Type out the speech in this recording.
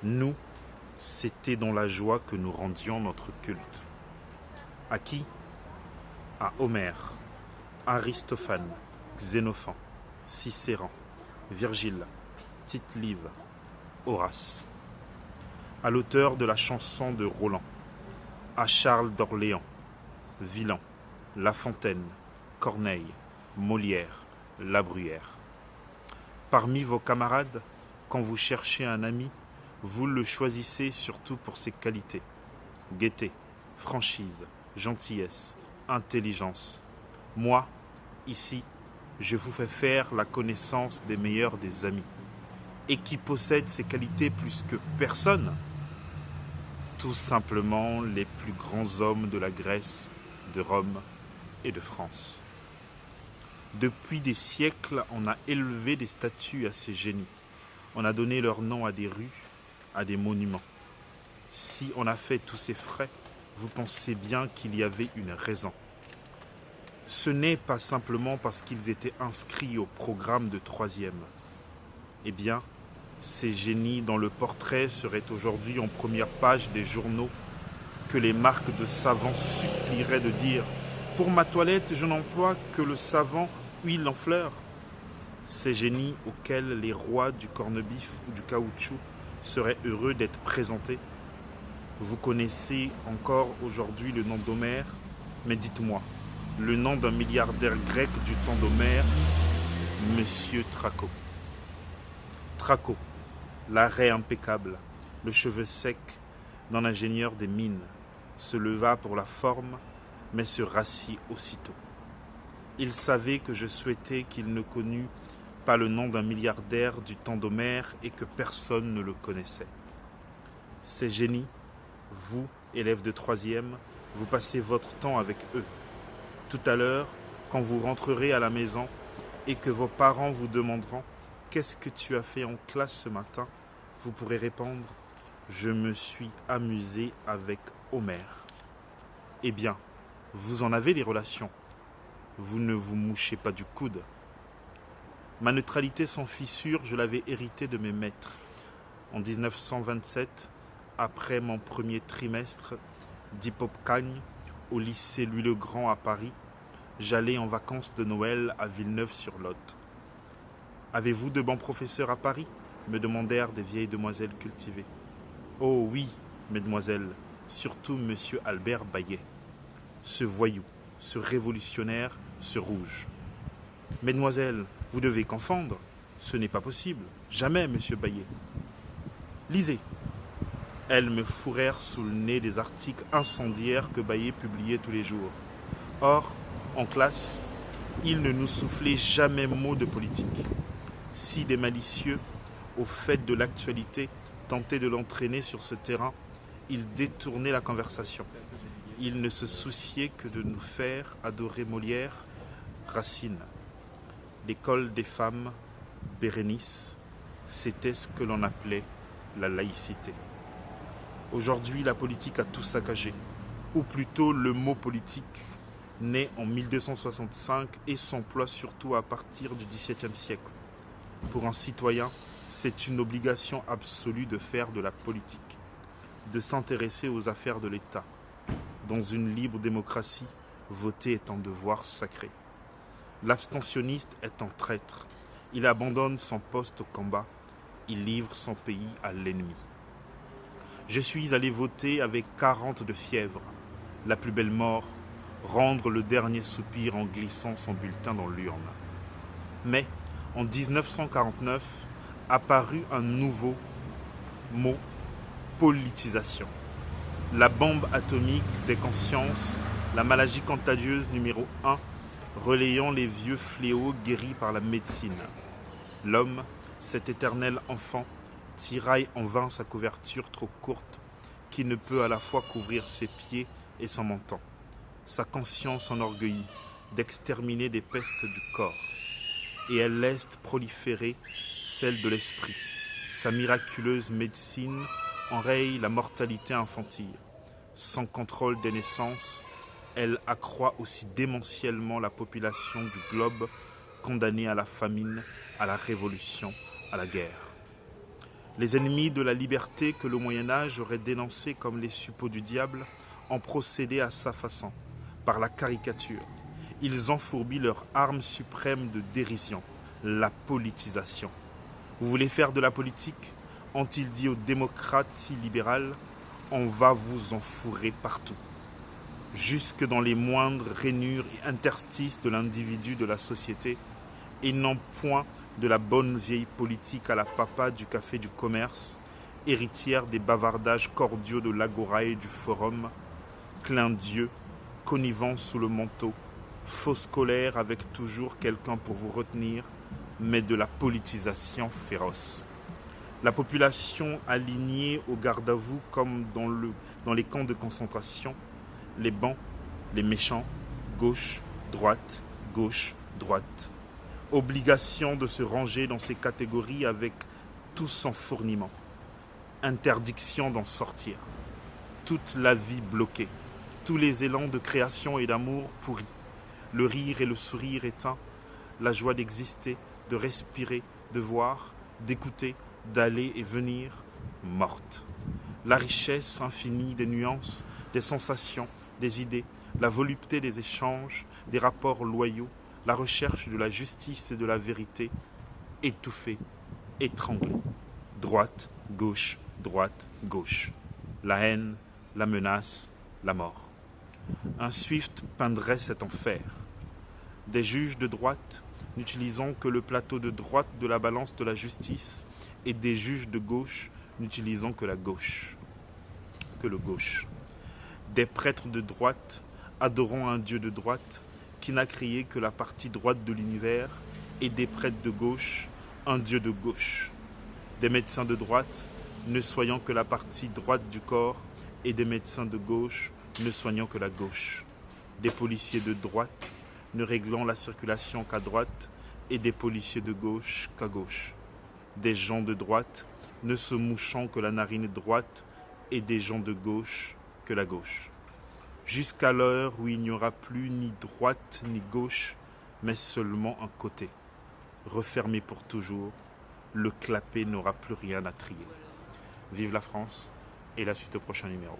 Nous, c'était dans la joie que nous rendions notre culte. À qui? À Homère, Aristophane, Xénophon, Cicéron, Virgile, Tite-Live, Horace. À l'auteur de la chanson de Roland, à Charles d'Orléans, Villon, La Fontaine, Corneille, Molière, La Bruyère. Parmi vos camarades, quand vous cherchez un ami, vous le choisissez surtout pour ses qualités. Gaieté, franchise, gentillesse, intelligence. Moi, ici, je vous fais faire la connaissance des meilleurs des amis. Et qui possède ces qualités plus que personne? Tout simplement les plus grands hommes de la Grèce, de Rome et de France. Depuis des siècles, on a élevé des statues à ces génies. On a donné leur nom à des rues, à des monuments. Si on a fait tous ces frais, vous pensez bien qu'il y avait une raison. Ce n'est pas simplement parce qu'ils étaient inscrits au programme de 3e. Eh bien, ces génies dont le portrait serait aujourd'hui en première page des journaux, que les marques de savants supplieraient de dire « Pour ma toilette, je n'emploie que le savant huile en fleurs ». Ces génies auxquels les rois du corned-beef ou du caoutchouc seraient heureux d'être présentés. Vous connaissez encore aujourd'hui le nom d'Homère, mais dites-moi, le nom d'un milliardaire grec du temps d'Homère, Monsieur Traco. Traco, l'arrêt impeccable, le cheveu sec d'un ingénieur des mines, se leva pour la forme, mais se rassit aussitôt. Il savait que je souhaitais qu'il ne connût pas le nom d'un milliardaire du temps d'Homère et que personne ne le connaissait. Ces génies, vous, élèves de 3e, vous passez votre temps avec eux. Tout à l'heure, quand vous rentrerez à la maison et que vos parents vous demanderont « Qu'est-ce que tu as fait en classe ce matin ?» vous pourrez répondre « Je me suis amusé avec Homère ». Eh bien, vous en avez des relations. Vous ne vous mouchez pas du coude. Ma neutralité sans fissure, je l'avais héritée de mes maîtres. En 1927, après mon premier trimestre d'Hippocane au lycée Louis-le-Grand à Paris, j'allais en vacances de Noël à Villeneuve-sur-Lot. « Avez-vous de bons professeurs à Paris ?» me demandèrent des vieilles demoiselles cultivées. « Oh oui, mesdemoiselles, surtout monsieur Albert Bayet. Ce voyou, ce révolutionnaire, ce rouge. »« Mesdemoiselles, vous devez confondre. Ce n'est pas possible. Jamais, monsieur Bayet. »« Lisez. » Elles me fourrèrent sous le nez des articles incendiaires que Bayet publiait tous les jours. Or, en classe, il ne nous soufflait jamais mot de politique. Si des malicieux, au fait de l'actualité, tentaient de l'entraîner sur ce terrain, il détournait la conversation. Il ne se souciait que de nous faire adorer Molière, Racine. L'école des femmes, Bérénice, c'était ce que l'on appelait la laïcité. Aujourd'hui, la politique a tout saccagé, ou plutôt le mot politique, né en 1265 et s'emploie surtout à partir du XVIIe siècle. Pour un citoyen, c'est une obligation absolue de faire de la politique, de s'intéresser aux affaires de l'État. Dans une libre démocratie, voter est un devoir sacré. L'abstentionniste est un traître. Il abandonne son poste au combat. Il livre son pays à l'ennemi. Je suis allé voter avec 40 de fièvre. La plus belle mort, rendre le dernier soupir en glissant son bulletin dans l'urne. Mais, en 1949, apparut un nouveau mot, politisation. La bombe atomique des consciences, la maladie contagieuse numéro 1, relayant les vieux fléaux guéris par la médecine. L'homme, cet éternel enfant, tiraille en vain sa couverture trop courte qui ne peut à la fois couvrir ses pieds et son menton. Sa conscience enorgueillit d'exterminer des pestes du corps et elle laisse proliférer celle de l'esprit. Sa miraculeuse médecine enraye la mortalité infantile. Sans contrôle des naissances, elle accroît aussi démentiellement la population du globe condamnée à la famine, à la révolution, à la guerre. Les ennemis de la liberté que le Moyen-Âge aurait dénoncés comme les suppôts du diable ont procédé à sa façon, par la caricature. Ils ont fourbi leur arme suprême de dérision, la politisation. Vous voulez faire de la politique? Ont-ils dit aux démocrates si libérales? On va vous enfourrer partout. Jusque dans les moindres rainures et interstices de l'individu de la société, et non point de la bonne vieille politique à la papa du café du commerce, héritière des bavardages cordiaux de l'agora et du forum, clin d'yeux, connivant sous le manteau, fausse colère avec toujours quelqu'un pour vous retenir, mais de la politisation féroce. La population alignée au garde-à-vous comme dans les camps de concentration, les bons, les méchants, gauche, droite, droite. Obligation de se ranger dans ces catégories avec tout son fourniment. Interdiction d'en sortir. Toute la vie bloquée. Tous les élans de création et d'amour pourris. Le rire et le sourire éteints. La joie d'exister, de respirer, de voir, d'écouter, d'aller et venir, morte. La richesse infinie des nuances, des sensations, des idées, la volupté des échanges, des rapports loyaux, la recherche de la justice et de la vérité, étouffée, étranglée. Droite, gauche, la haine, la menace, la mort. Un Swift peindrait cet enfer. Des juges de droite n'utilisant que le plateau de droite de la balance de la justice et des juges de gauche n'utilisant que la gauche, que le gauche. Des prêtres de droite adorant un Dieu de droite qui n'a créé que la partie droite de l'univers et des prêtres de gauche, un Dieu de gauche. Des médecins de droite ne soignant que la partie droite du corps et des médecins de gauche ne soignant que la gauche. Des policiers de droite ne réglant la circulation qu'à droite et des policiers de gauche qu'à gauche. Des gens de droite ne se mouchant que la narine droite et des gens de gauche que la gauche. Jusqu'à l'heure où il n'y aura plus ni droite ni gauche, mais seulement un côté. Refermé pour toujours, le clapet n'aura plus rien à trier. Vive la France et la suite au prochain numéro.